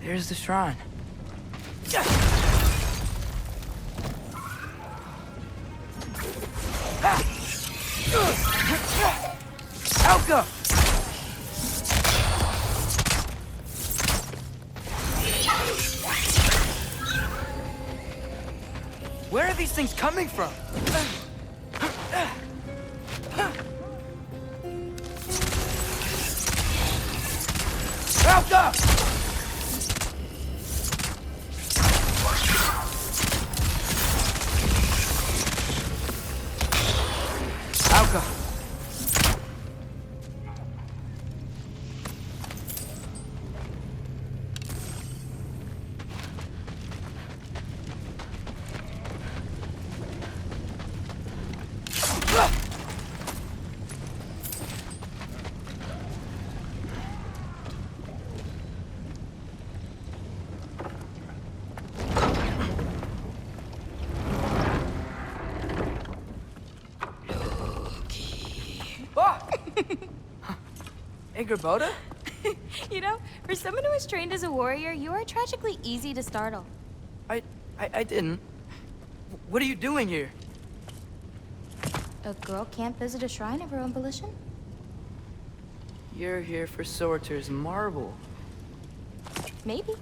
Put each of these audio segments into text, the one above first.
There's the shrine. Alka! Where are these things coming from? Alka! Alka! Hey, Gerboda? You know, for someone who was trained as a warrior, you are tragically easy to startle. I didn't. What are you doing here? A girl can't visit a shrine of her own volition? You're here for Sorter's marble. Maybe.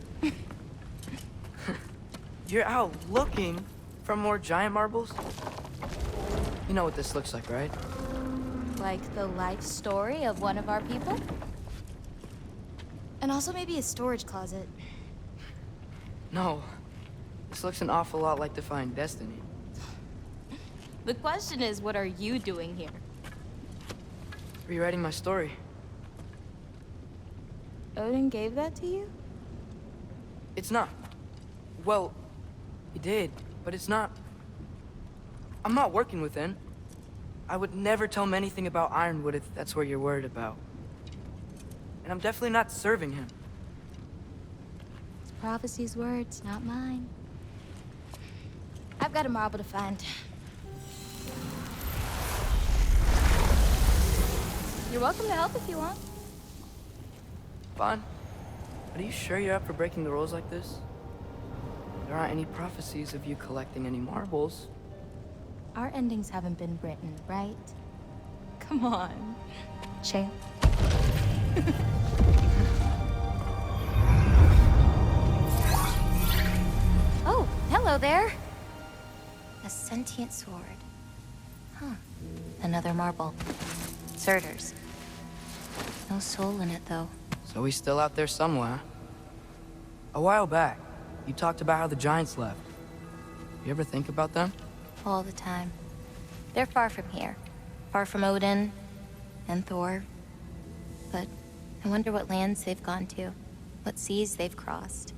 You're out looking for more giant marbles? You know what this looks like, right? Like the life story of one of our people? And also maybe a storage closet. No. This looks an awful lot like Defying Destiny. The question is, what are you doing here? Rewriting my story. Odin gave that to you? It's not. Well, he did, but it's not. I'm not working with him. I would never tell him anything about Ironwood if that's what you're worried about. And I'm definitely not serving him. It's prophecy's words, not mine. I've got a marble to find. You're welcome to help if you want. Bon, are you sure you're up for breaking the rules like this? There aren't any prophecies of you collecting any marbles. Our endings haven't been written, right? Come on, champ. Oh, hello there. A sentient sword. Huh. Another marble. Surtur's. No soul in it, though. So he's still out there somewhere. A while back, you talked about how the giants left. You ever think about them? All the time. They're far from here. Far from Odin and Thor. But I wonder what lands they've gone to. What seas they've crossed.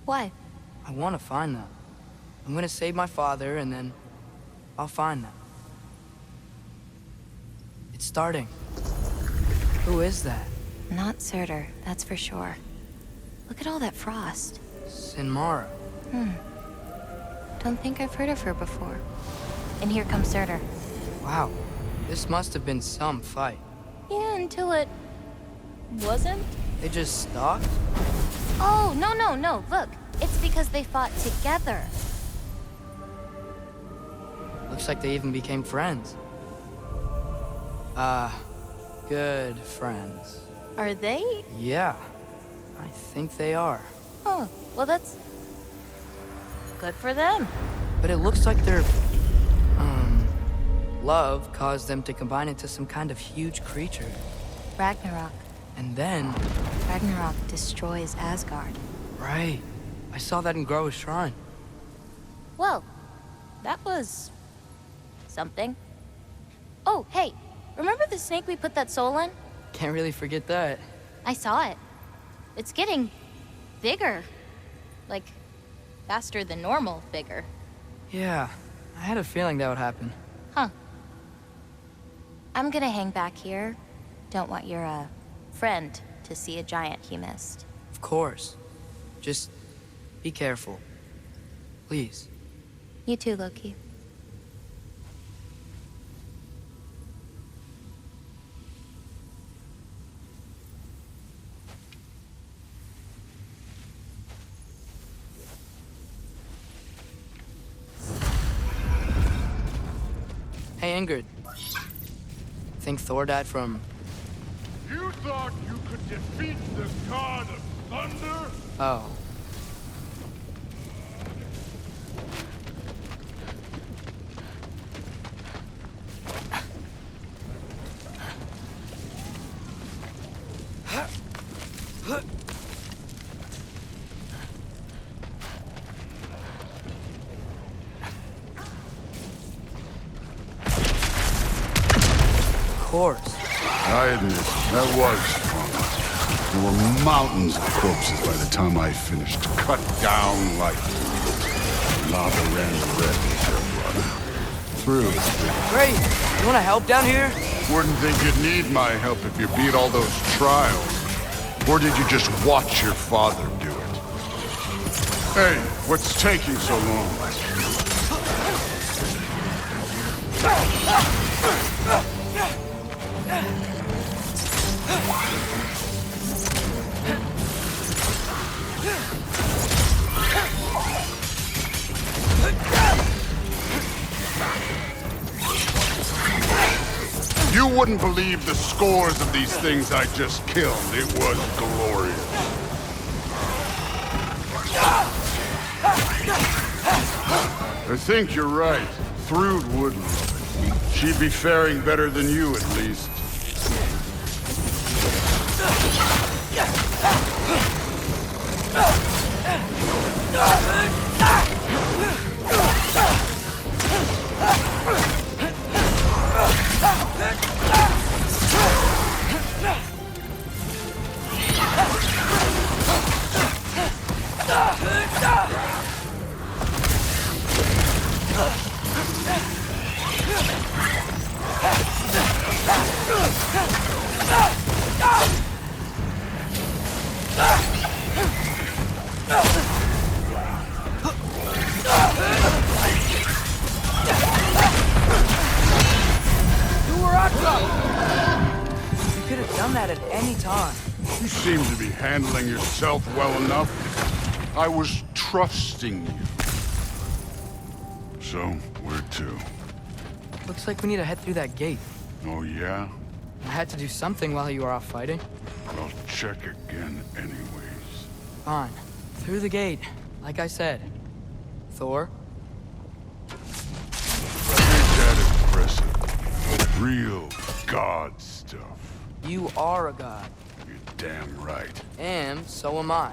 Why? I want to find them. I'm gonna save my father, and then I'll find them. It's starting. Who is that? Not Surtur, that's for sure. Look at all that frost. Sinmara. Don't think I've heard of her before. And here comes Surtur. Wow. This must have been some fight. Yeah, until it... wasn't? They just stalked? Oh, no. Look, it's because they fought together. Looks like they even became friends. Good friends. Are they? Yeah, I think they are. Oh, well that's... good for them. But it looks like their, love caused them to combine into some kind of huge creature. Ragnarok. And then... Ragnarok destroys Asgard. Right. I saw that in Groa's shrine. Well, that was... something. Oh, hey, remember the snake we put that soul in? Can't really forget that. I saw it. It's getting... bigger. Like, faster than normal bigger. Yeah, I had a feeling that would happen. Huh. I'm gonna hang back here. Don't want your, friend to see a giant he missed. Of course. Just be careful. Please. You too, Loki. Hey, Ingrid. Think Thor died from... You thought you could defeat the god of thunder? Oh. Of course. I admit, that was fun. There were mountains of corpses by the time I finished. Cut down like lava ran red with your brother. Through. Great. You want to help down here? Wouldn't think you'd need my help if you beat all those trials. Or did you just watch your father do it? Hey, what's taking so long? You wouldn't believe the scores of these things I just killed. It was glorious. I think you're right. Thrud would love it. She'd be faring better than you, at least. You could have done that at any time. You seem to be handling yourself well enough. I was trusting you. So, where to? Looks like we need to head through that gate. Oh, yeah? I had to do something while you were off fighting. I'll check again anyways. Fine. Through the gate, like I said. Thor? Ain't that impressive? Real god stuff. You are a god. You're damn right. And so am I.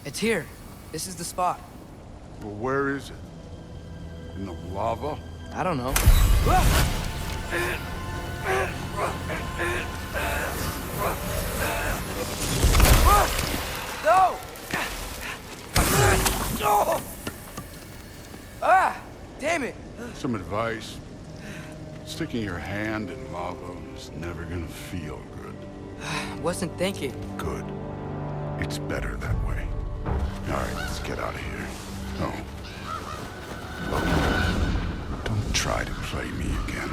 It's here. This is the spot. Well, where is it? In the lava? I don't know. No! Ah! Damn it! Some advice. Sticking your hand in lava is never gonna feel good. Wasn't thinking. Good. It's better that way. Alright, let's get out of here. Oh. Look, don't try to play me again.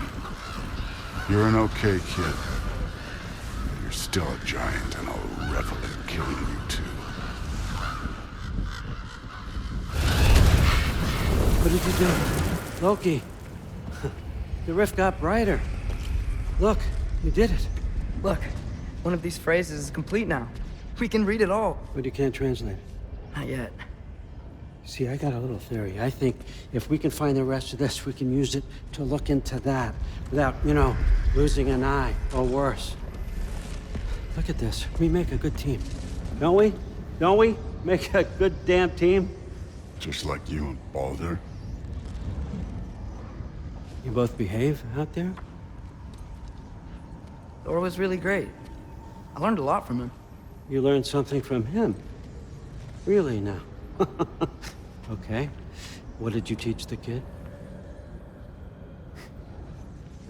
You're an okay kid. You're still a giant, and I'll revel in killing you too. What did you do? Loki. The rift got brighter. Look, you did it. Look, one of these phrases is complete now. We can read it all. But you can't translate it. Not yet. See, I got a little theory. I think if we can find the rest of this, we can use it to look into that without, losing an eye or worse. Look at this. We make a good team. Don't we? Don't we? Make a good damn team? Just like you and Baldur. You both behave out there? Thor was really great. I learned a lot from him. You learned something from him? Really now? Okay. What did you teach the kid?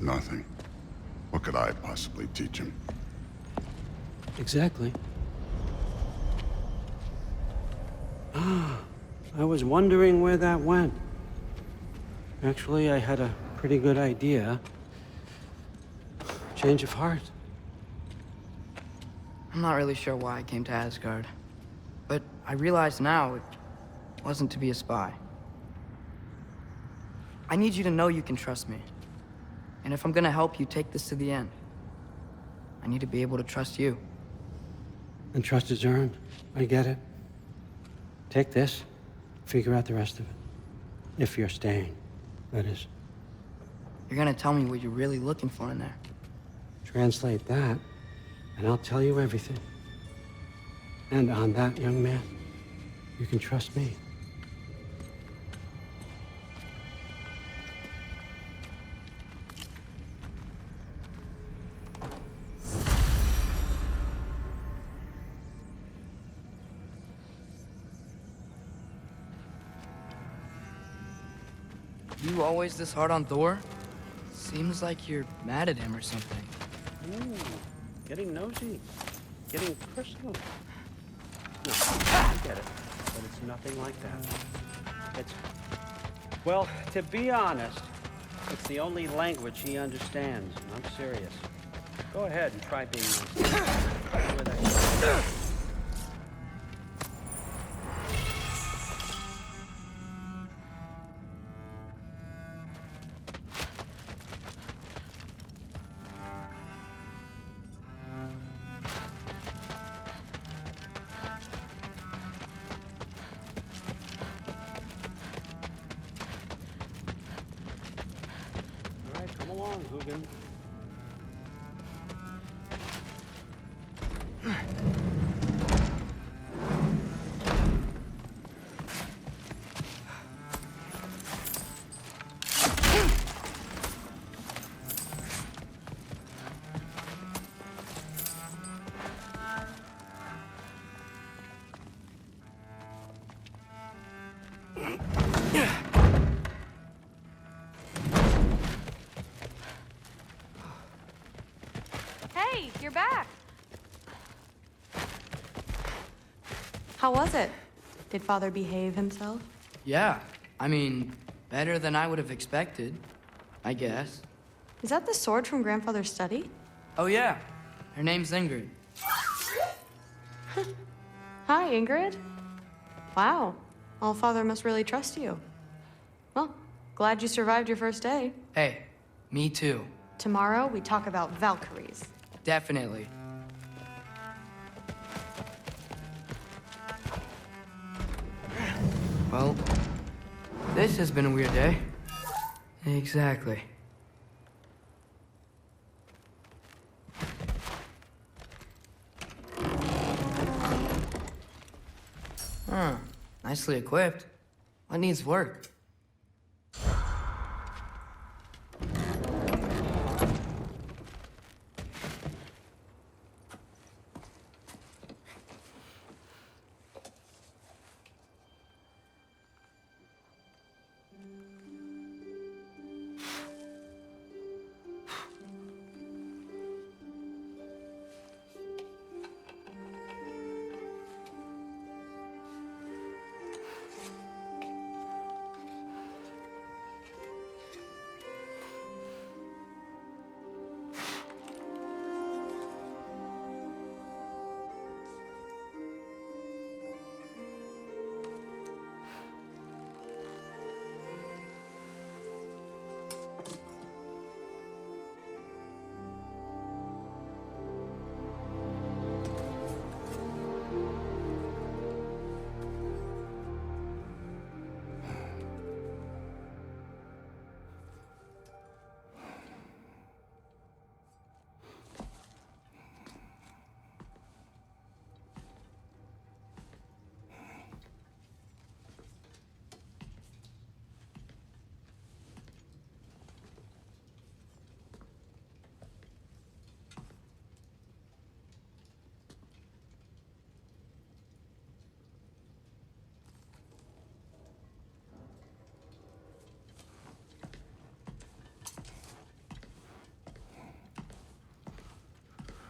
Nothing. What could I possibly teach him? Exactly. Ah, I was wondering where that went. Actually, I had a pretty good idea. Change of heart. I'm not really sure why I came to Asgard. But I realize now it wasn't to be a spy. I need you to know you can trust me. And if I'm gonna help you take this to the end, I need to be able to trust you. And trust is earned. I get it. Take this, figure out the rest of it. If you're staying, that is. You're gonna tell me what you're really looking for in there. Translate that, and I'll tell you everything. And on that, young man, you can trust me. You always this hard on Thor? Seems like you're mad at him or something. Ooh, getting nosy, getting personal. No, I get it, but it's nothing like that. It's, well, to be honest, it's the only language he understands. I'm serious. Go ahead and try being nice. Where that- All right, come along, Hugin. Hey, you're back. How was it? Did Father behave himself? Yeah, I mean, better than I would have expected, I guess. Is that the sword from Grandfather's study? Oh yeah, her name's Ingrid. Hi, Ingrid. Wow, All-Father must really trust you. Well, glad you survived your first day. Hey, me too. Tomorrow, we talk about Valkyries. Definitely. Well, this has been a weird day. Exactly. Huh. Nicely equipped. What needs work?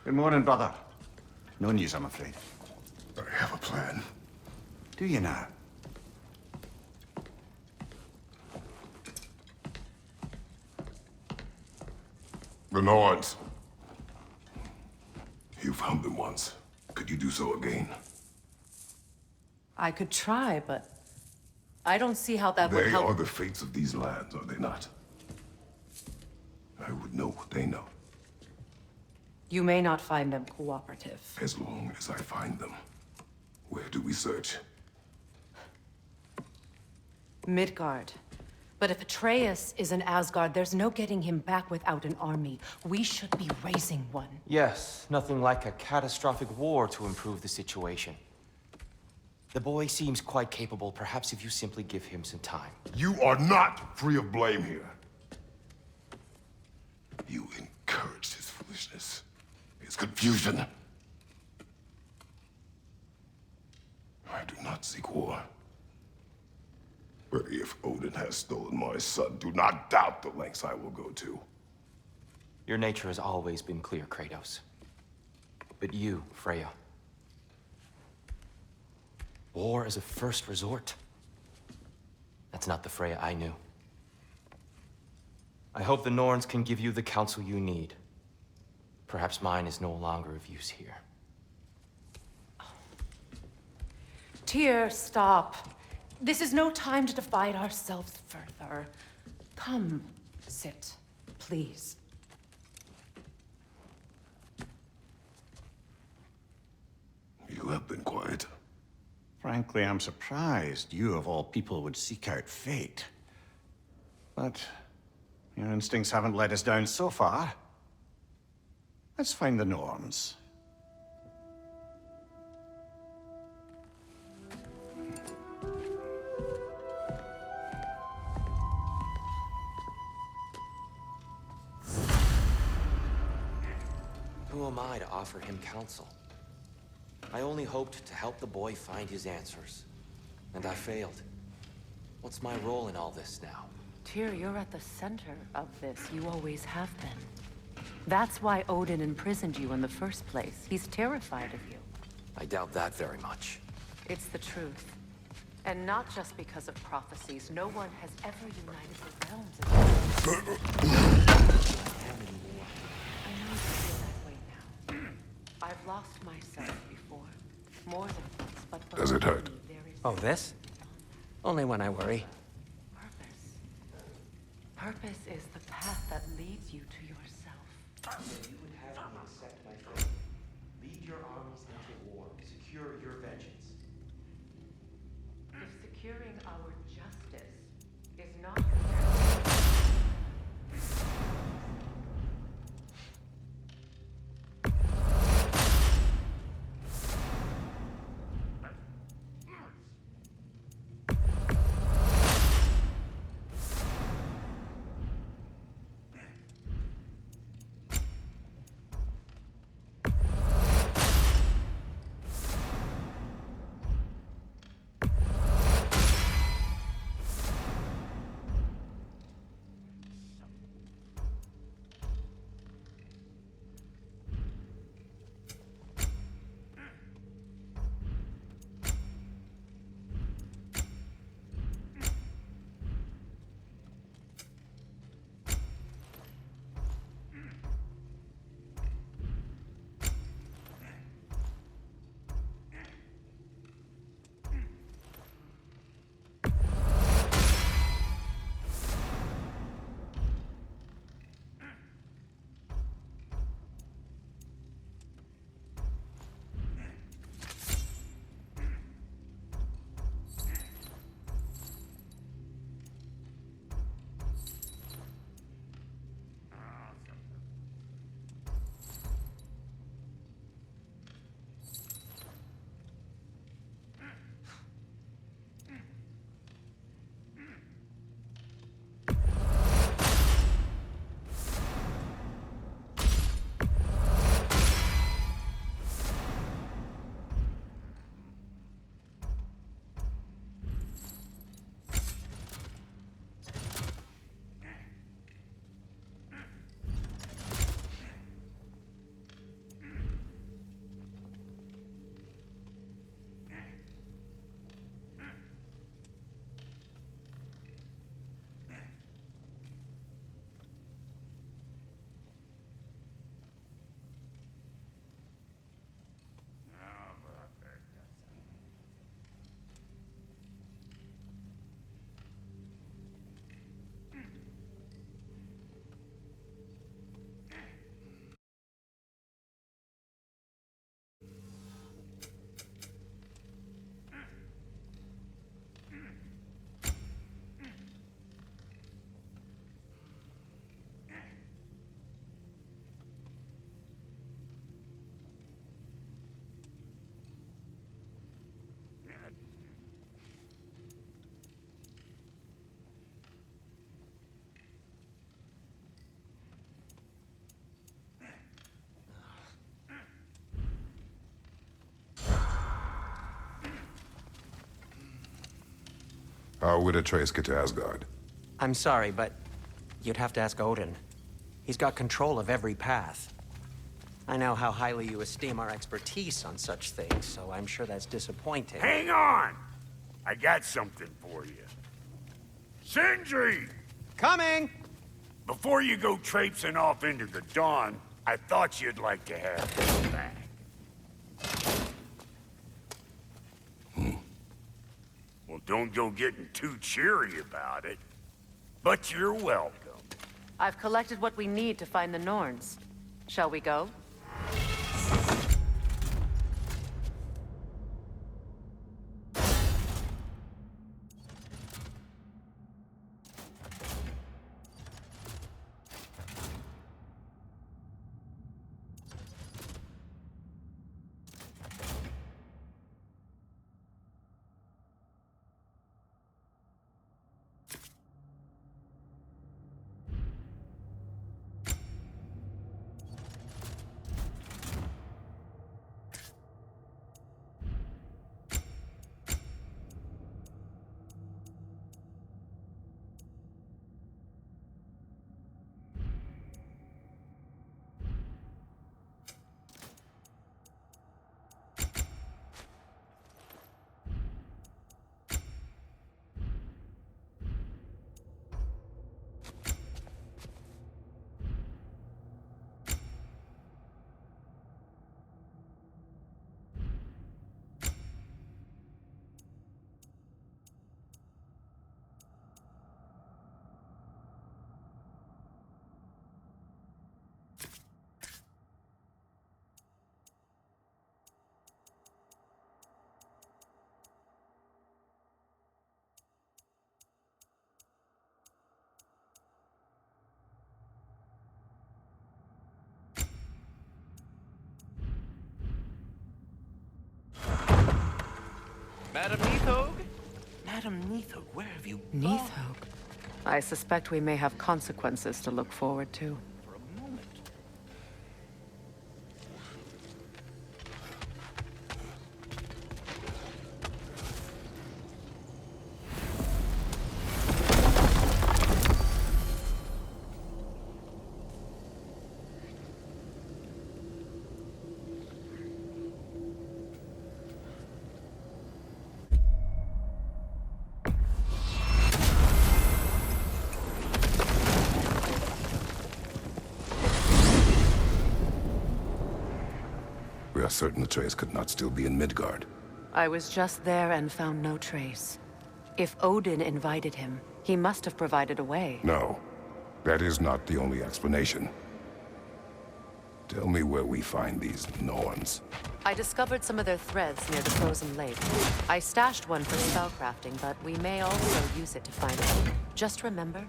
Good morning, brother. No news, I'm afraid. I have a plan. Do you now? The Nords. You found them once. Could you do so again? I could try, but I don't see how that would They help. are the fates of these lands, are they not? I would know what they know, You may not find them cooperative. as long as I find them. Where do we search? Midgard. But if Atreus is in Asgard, there's no getting him back without an army. We should be raising one. Yes, nothing like a catastrophic war to improve the situation. The boy seems quite capable, perhaps if you simply give him some time. You are not free of blame here. You encouraged his foolishness, his confusion. I do not seek war. But if Odin has stolen my son, do not doubt the lengths I will go to. Your nature has always been clear, Kratos. But you, Freya. War as a first resort. That's not the Freya I knew. I hope the Norns can give you the counsel you need. Perhaps mine is no longer of use here. Tyr, stop. This is no time to divide ourselves further. Come, sit, please. You have been quiet. Frankly, I'm surprised you of all people would seek out fate. But your instincts haven't let us down so far. Let's find the Norns. Who am I to offer him counsel? I only hoped to help the boy find his answers. And I failed. What's my role in all this now? Tyr, you're at the center of this. You always have been. That's why Odin imprisoned you in the first place. He's terrified of you. I doubt that very much. It's the truth. And not just because of prophecies. No one has ever united the realms against I know you feel that way now. I've lost myself before. More than once, but Does it hurt? believe me, there is Oh, this? Only when I worry. purpose. Purpose is the path that leads you to yourself. You would have me accept my fate. Lead your armies into war. Secure your vengeance. If securing our justice is not your How would Atreus get to Asgard? I'm sorry, but you'd have to ask Odin. He's got control of every path. I know how highly you esteem our expertise on such things, so I'm sure that's disappointing. Hang on! I got something for you. Sindri! Coming! Before you go traipsing off into the dawn, I thought you'd like to have this back. Well, don't go getting too cheery about it. But you're welcome. I've collected what we need to find the Norns. Shall we go? Madam Neathog? Madam Neathog, where have you gone? Neathog. I suspect we may have consequences to look forward to. For a moment. We are certain Atreus could not still be in Midgard. I was just there and found no trace. If Odin invited him, he must have provided a way. No, that is not the only explanation. Tell me where we find these Norns. I discovered some of their threads near the frozen lake. I stashed one for spellcrafting, but we may also use it to find them. Just remember,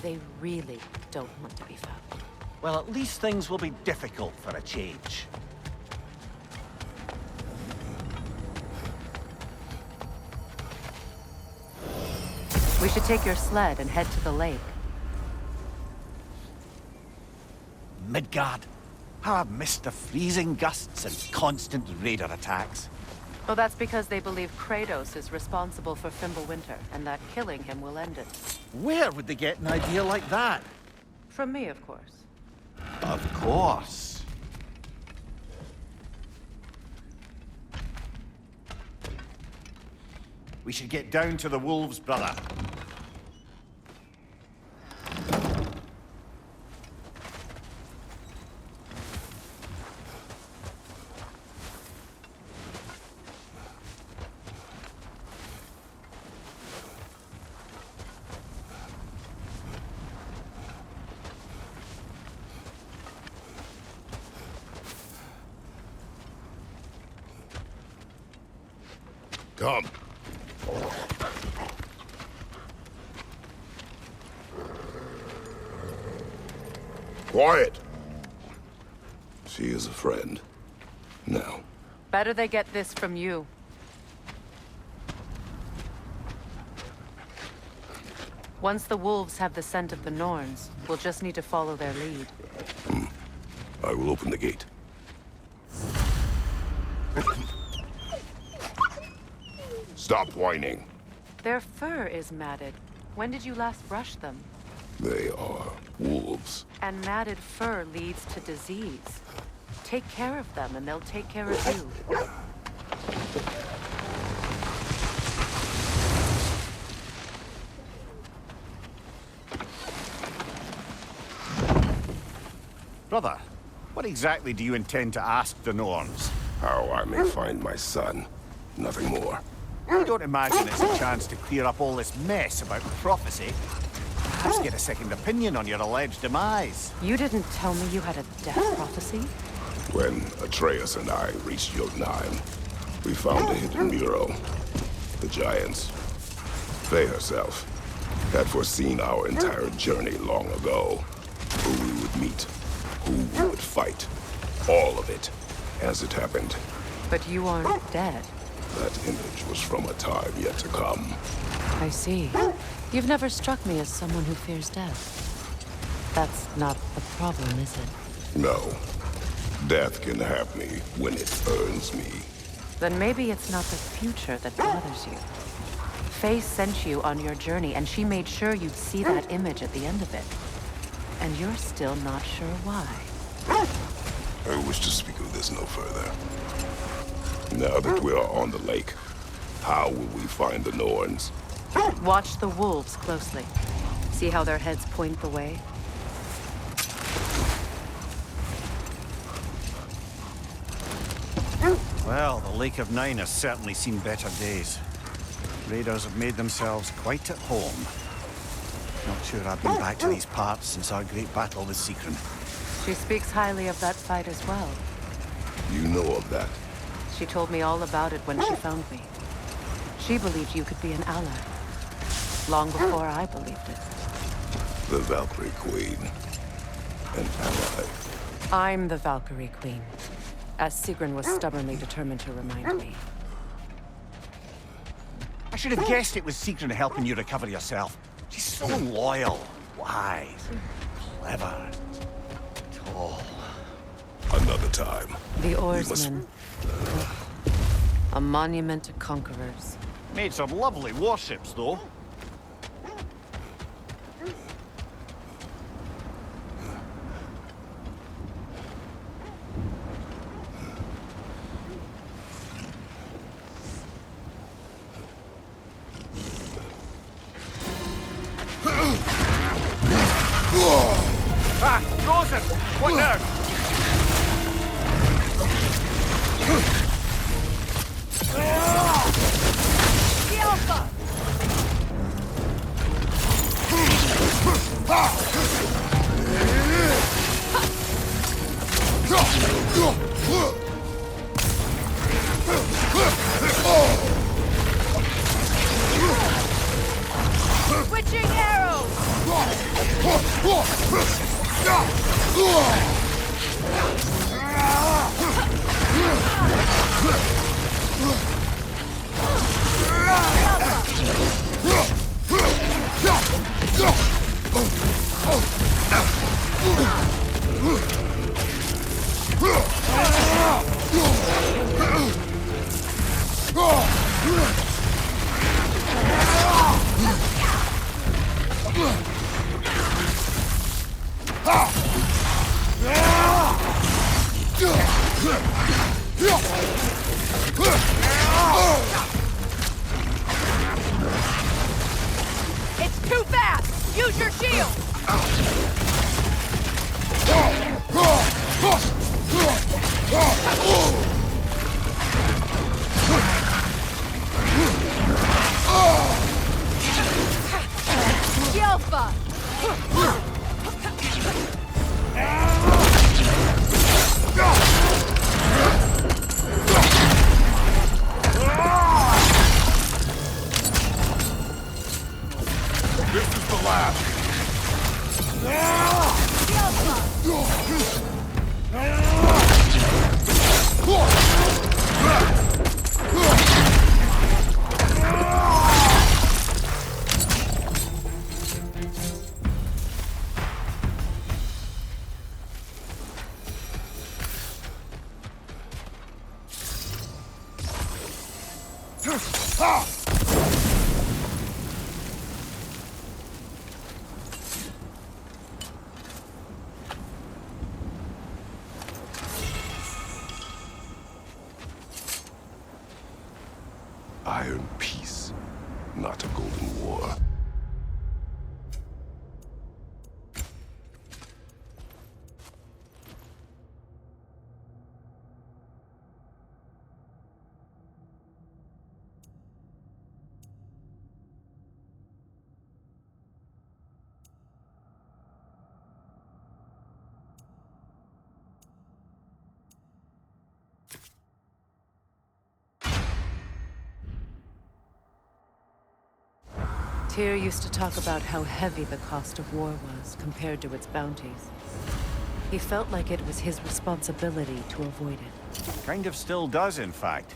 they really don't want to be found. Well, at least things will be difficult for a change. We should take your sled and head to the lake. Midgard. How I've missed the freezing gusts and constant raider attacks. Well, that's because they believe Kratos is responsible for Fimbulwinter, and that killing him will end it. Where would they get an idea like that? From me, of course. Of course. We should get down to the wolves, brother. Come. Quiet. She is a friend. Now. Better they get this from you. Once the wolves have the scent of the Norns, we'll just need to follow their lead. I will open the gate. Stop whining. Their fur is matted. When did you last brush them? They are wolves. And matted fur leads to disease. Take care of them, and they'll take care of you. Brother, what exactly do you intend to ask the Norns? How I may find my son. Nothing more. I don't imagine it's a chance to clear up all this mess about prophecy. Perhaps get a second opinion on your alleged demise. You didn't tell me you had a death prophecy? When Atreus and I reached Jotunheim, we found a hidden mural. The Giants, Faye herself, had foreseen our entire journey long ago. Who we would meet, who we would fight. All of it, as it happened. But you aren't dead. That image was from a time yet to come. I see. You've never struck me as someone who fears death. That's not the problem, is it? No. Death can have me when it earns me. Then maybe it's not the future that bothers you. Faye sent you on your journey, and she made sure you'd see that image at the end of it. And you're still not sure why. I wish to speak of this no further. Now that we are on the lake, how will we find the Norns? Watch the wolves closely. See how their heads point the way? Well, the Lake of Nine has certainly seen better days. Raiders have made themselves quite at home. Not sure I've been back to these parts since our great battle with Secret. She speaks highly of that fight as well. You know of that? She told me all about it when she found me. She believed you could be an ally. Long before I believed it. The Valkyrie Queen. An ally. I'm the Valkyrie Queen, as Sigrun was stubbornly determined to remind me. I should have guessed it was Secret helping you recover yourself. She's so loyal, wise, clever, tall. Another time. The Oarsmen. A monument to conquerors. Made some lovely warships, though. Ah, Rosen! What now? Switching arrows! It's too fast! Use your shield! Yelfa! This is the last. iron peace, not a golden war. Tyr used to talk about how heavy the cost of war was compared to its bounties. He felt like it was his responsibility to avoid it. Kind of still does, in fact.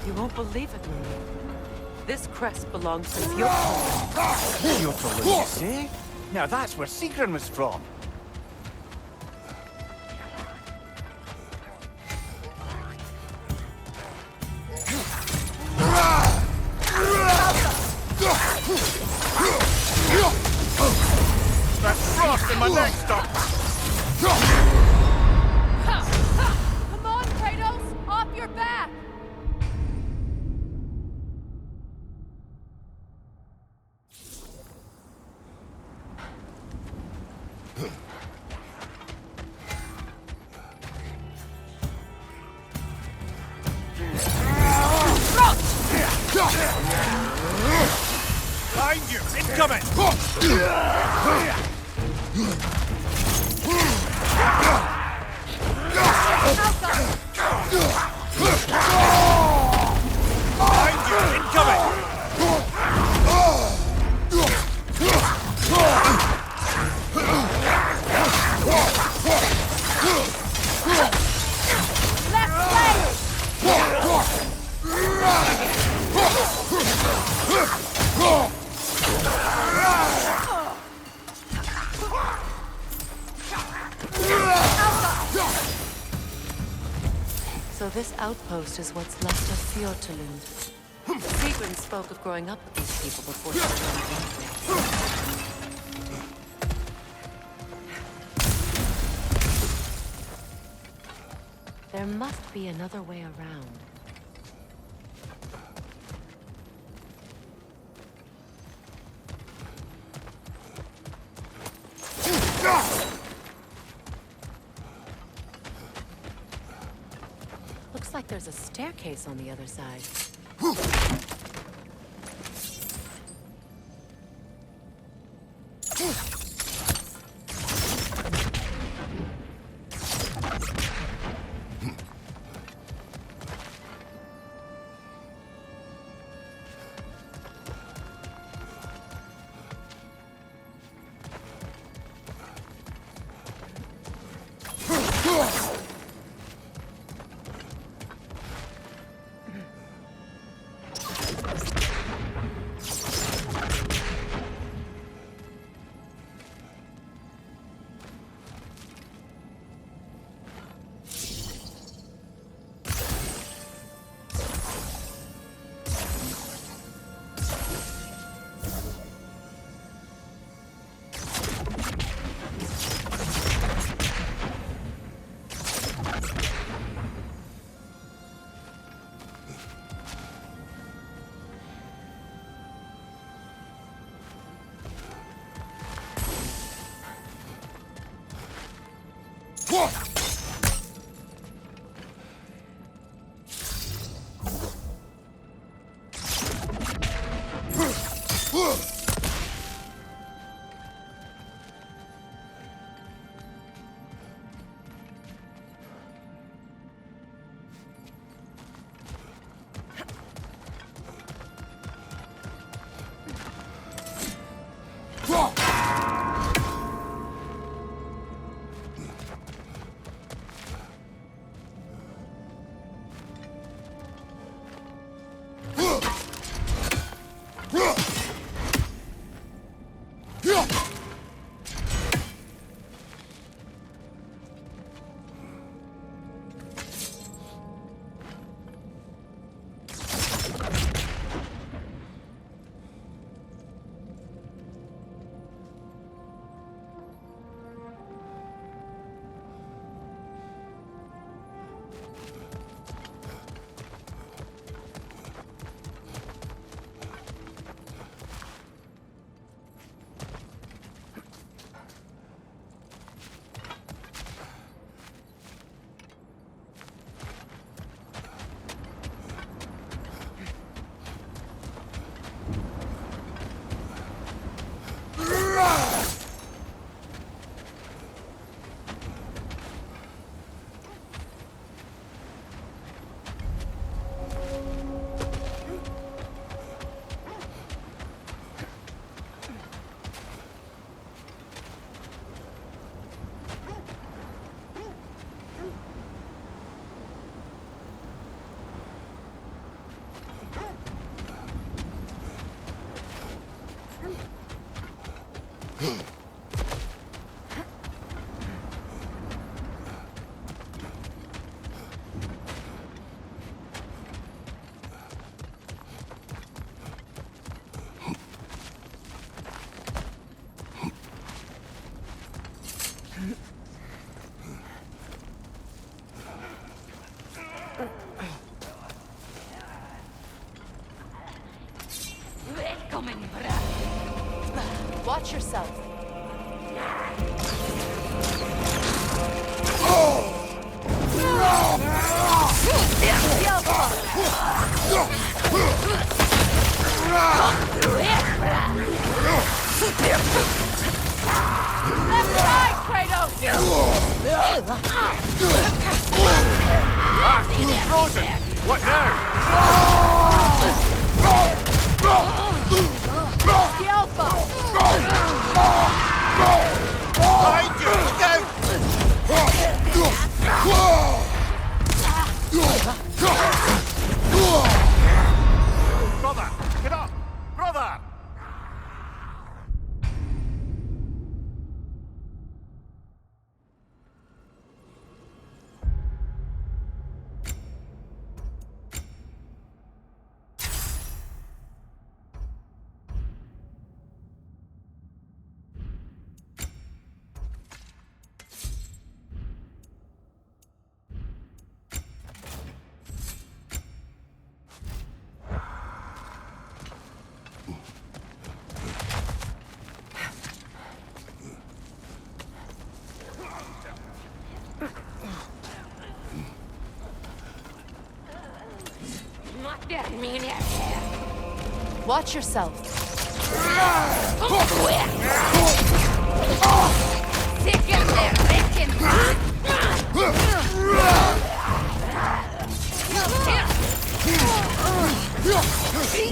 You won't believe it, Lily. This crest belongs to Fjordland. Fjordland, you say? Now that's where Sigrun was from. That's frost in my neck stop. Come on, Kratos! Off your back! Behind you! Incoming! Behind you! Incoming! So this outpost is what's left of Fjordland. Sigrun spoke of growing up with these people before she joined the There must be another way around. Looks like there's a staircase on the other side. Watch yourself. Left side, Kratos! Frozen! What now? The Alpha! Behind you! Look out! Brother! Get up! Brother! Watch yourself.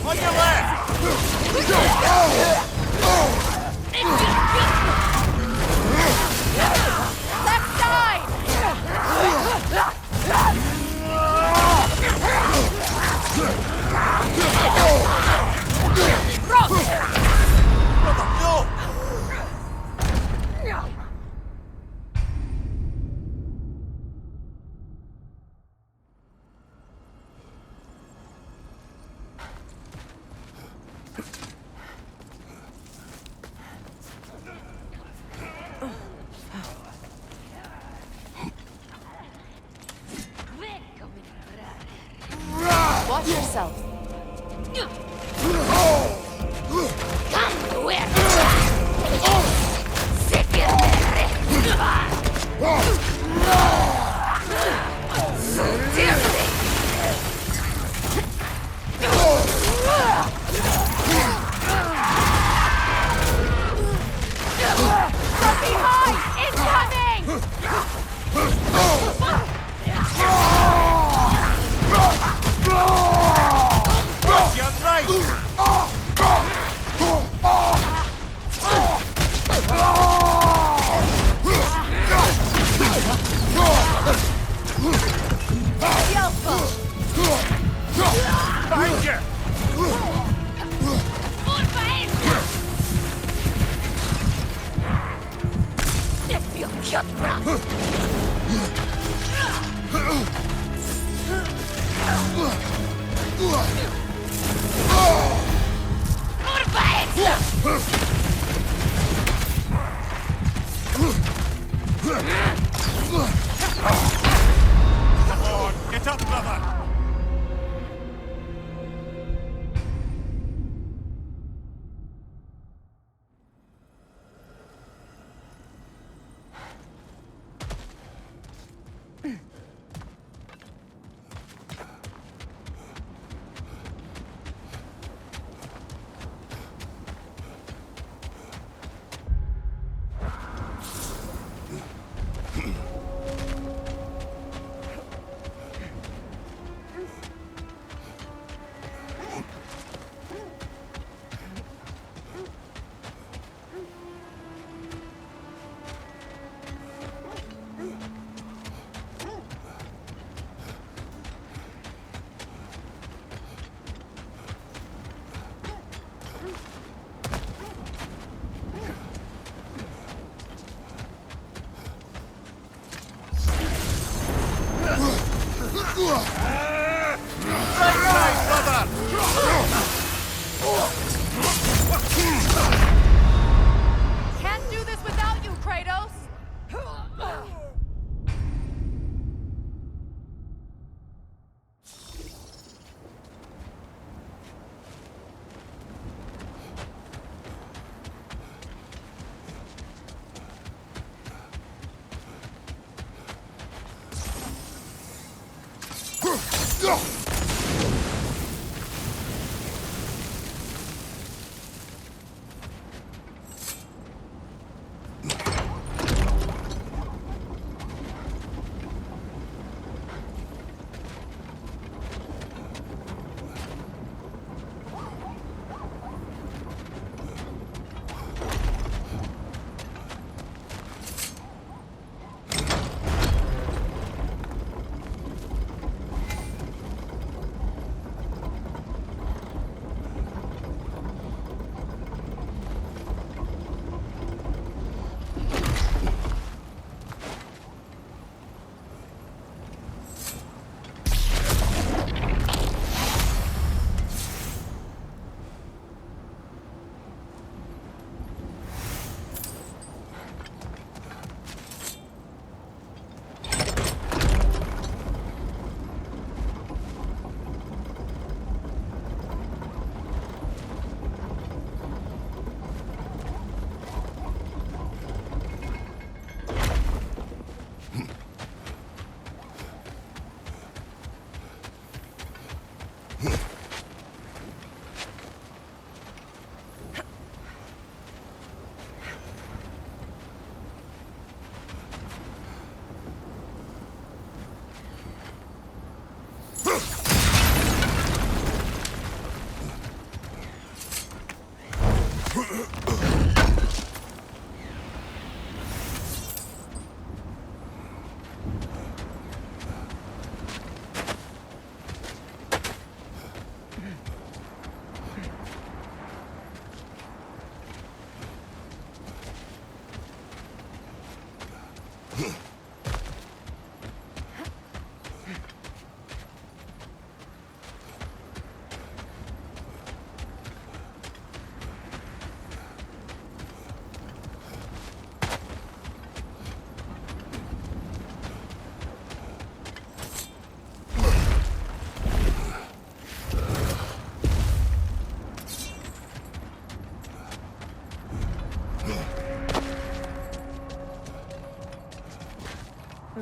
On your left! Left side! Watch yourself. From behind! Incoming! You're right! The Alpha! Behind you! Come on, get up, brother!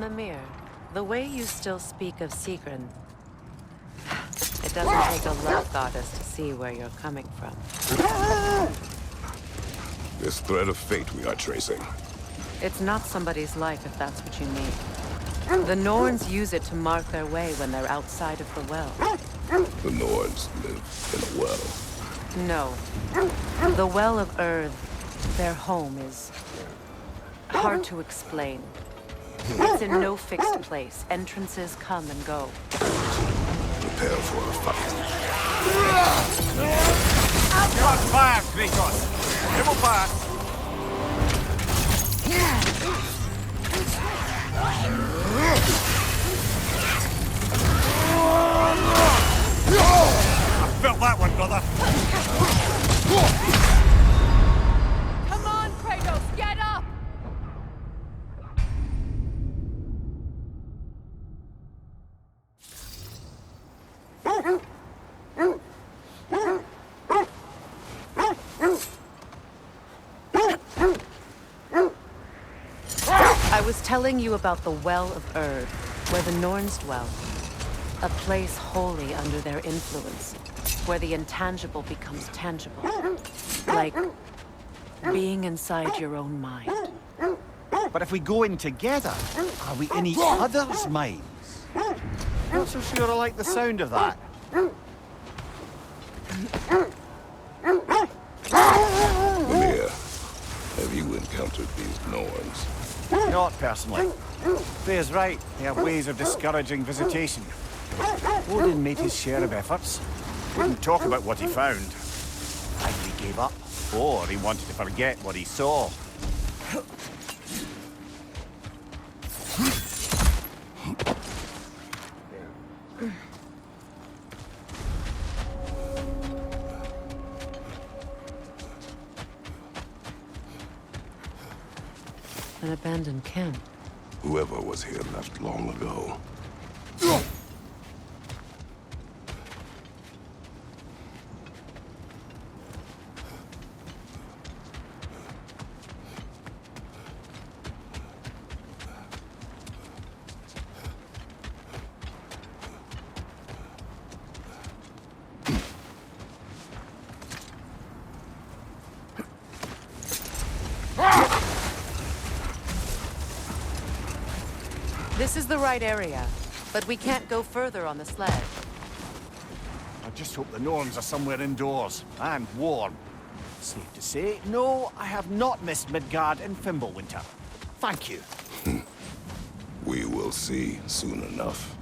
Mimir, the way you still speak of Sigrun, it doesn't take a love goddess to see where you're coming from. This thread of fate we are tracing. It's not somebody's life if that's what you mean. The Norns use it to mark their way when they're outside of the well. The Norns live in a well. No. The Well of Earth, their home, is hard to explain. It's in no fixed place. Entrances come and go. Prepare for a fight. You're on fire, Kratos! It will pass! I felt that one, brother! Come on, Kratos, get up! I was telling you about the Well of Earth, where the Norns dwell. A place wholly under their influence, where the intangible becomes tangible. Like being inside your own mind. But if we go in together, are we in each other's minds? Not so sure I like the sound of that. Mimir, have you encountered these Norns? Not personally. Faye's right. They have ways of discouraging visitation. Odin made his share of efforts. Wouldn't talk about what he found. Either he gave up, or he wanted to forget what he saw. An abandoned camp. Whoever was here left long ago. This is the right area, but we can't go further on the sled. I just hope the Norns are somewhere indoors, and warm. Safe to say, no, I have not missed Midgard in Fimbulwinter. Thank you. We will see soon enough.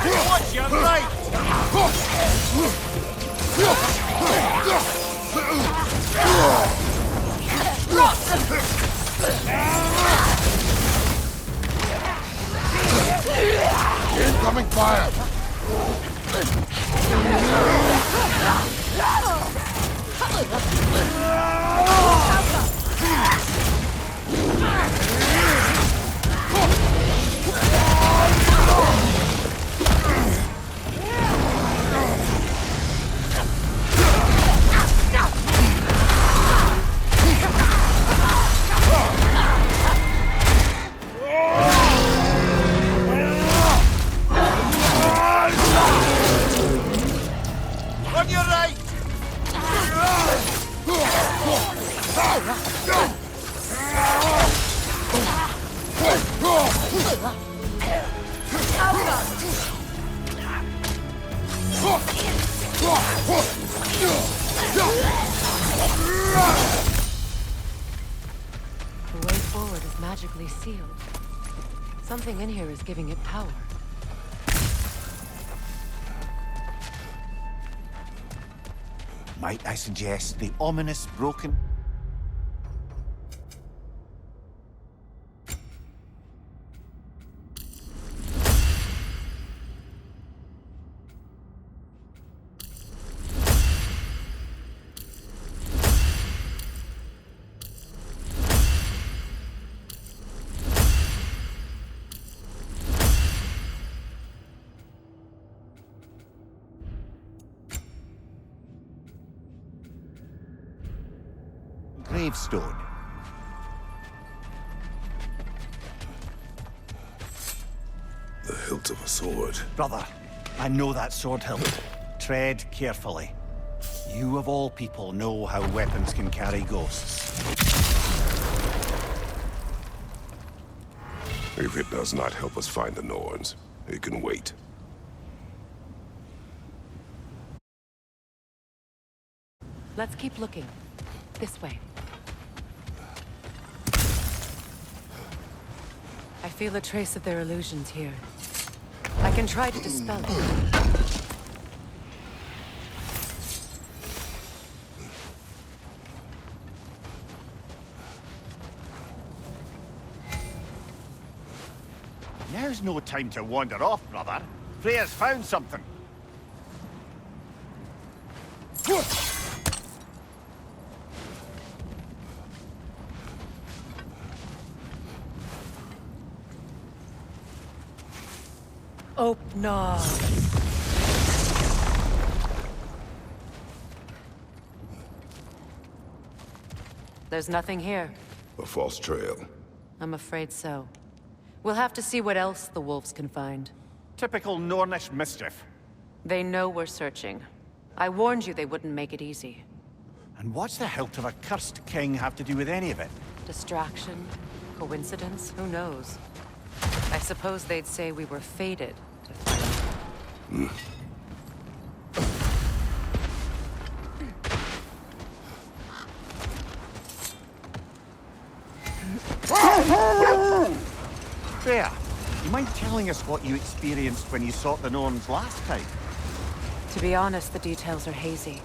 Watch your right! Incoming fire! On your right! The way forward is magically sealed. Something in here is giving it power. Might I suggest the ominous broken... gravestone. The hilt of a sword. Brother, I know that sword hilt. Tread carefully. You of all people know how weapons can carry ghosts. If it does not help us find the Norns, it can wait. Let's keep looking. This way. I feel a trace of their illusions here. I can try to dispel it. Now's no time to wander off, brother. Freya's found something. Oh, no. There's nothing here. A false trail. I'm afraid so. We'll have to see what else the wolves can find. Typical Nornish mischief. They know we're searching. I warned you they wouldn't make it easy. And what's the hilt of a cursed king have to do with any of it? Distraction? Coincidence? Who knows? I suppose they'd say we were fated to fight. Freya, you mind telling us what you experienced when you sought the Norns last time? To be honest, the details are hazy.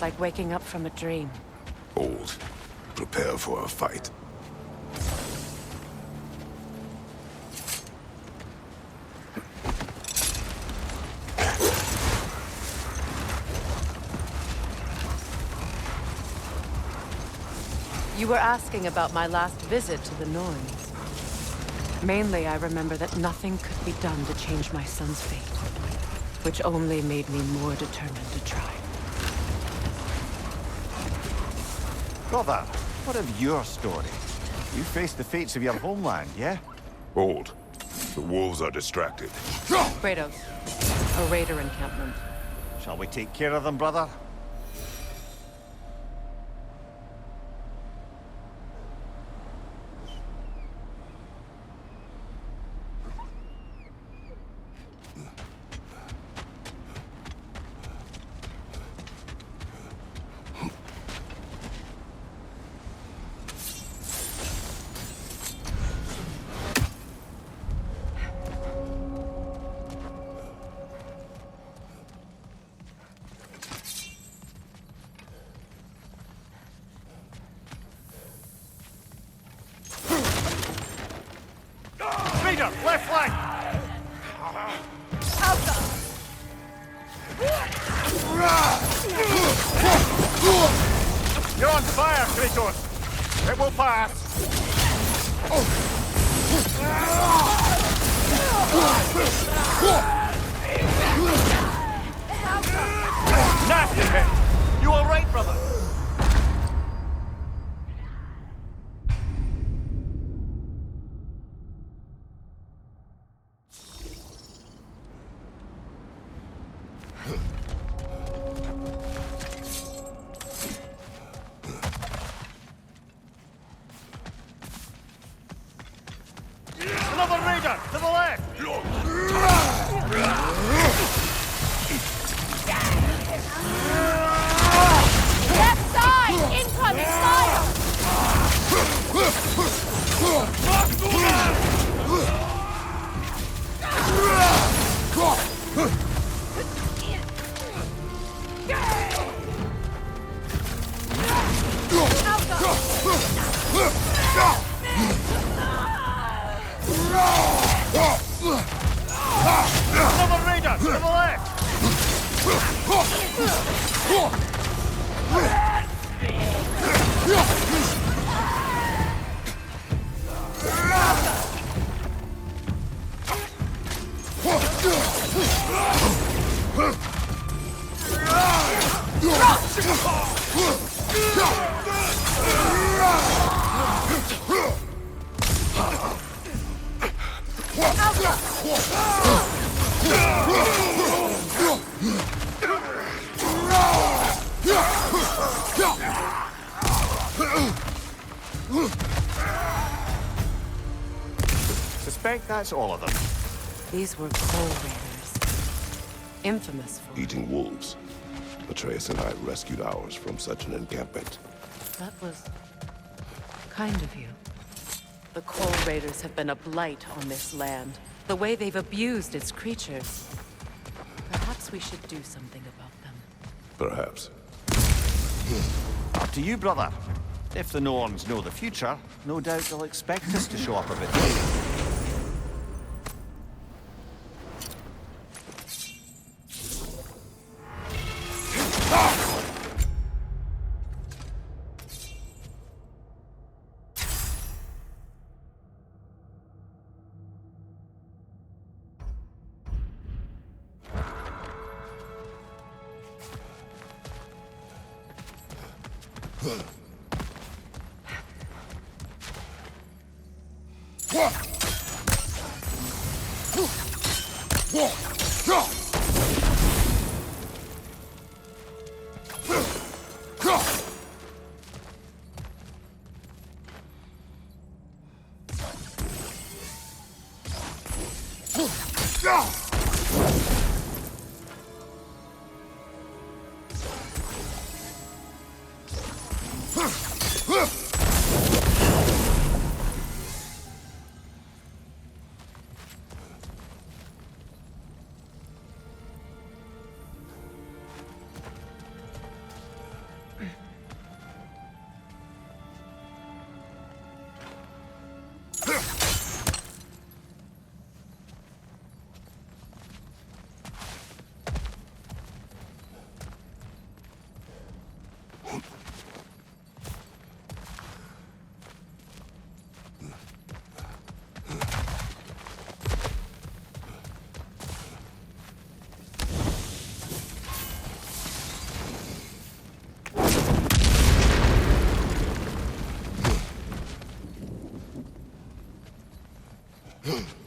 Like waking up from a dream. Old. Prepare for a fight. You were asking about my last visit to the Norns. Mainly, I remember that nothing could be done to change my son's fate, which only made me more determined to try. Brother, what of your story? You faced the fates of your homeland, yeah? Old. The wolves are distracted. Kratos, a raider encampment. Shall we take care of them, brother? Raider, left flank! You're on fire, Kratos! It will pass! Nasty hit! You all right, brother? Another raider! To the left! Left side! Incoming fire! to the left! Suspect that's all of them. These were Coal Raiders. Infamous for... Eating wolves. Atreus and I rescued ours from such an encampment. That was... kind of you. The Coal Raiders have been a blight on this land. The way they've abused its creatures. Perhaps we should do something about them. Perhaps. Up to you, brother. If the Norns know the future, no doubt they'll expect us to show up a bit. Huh.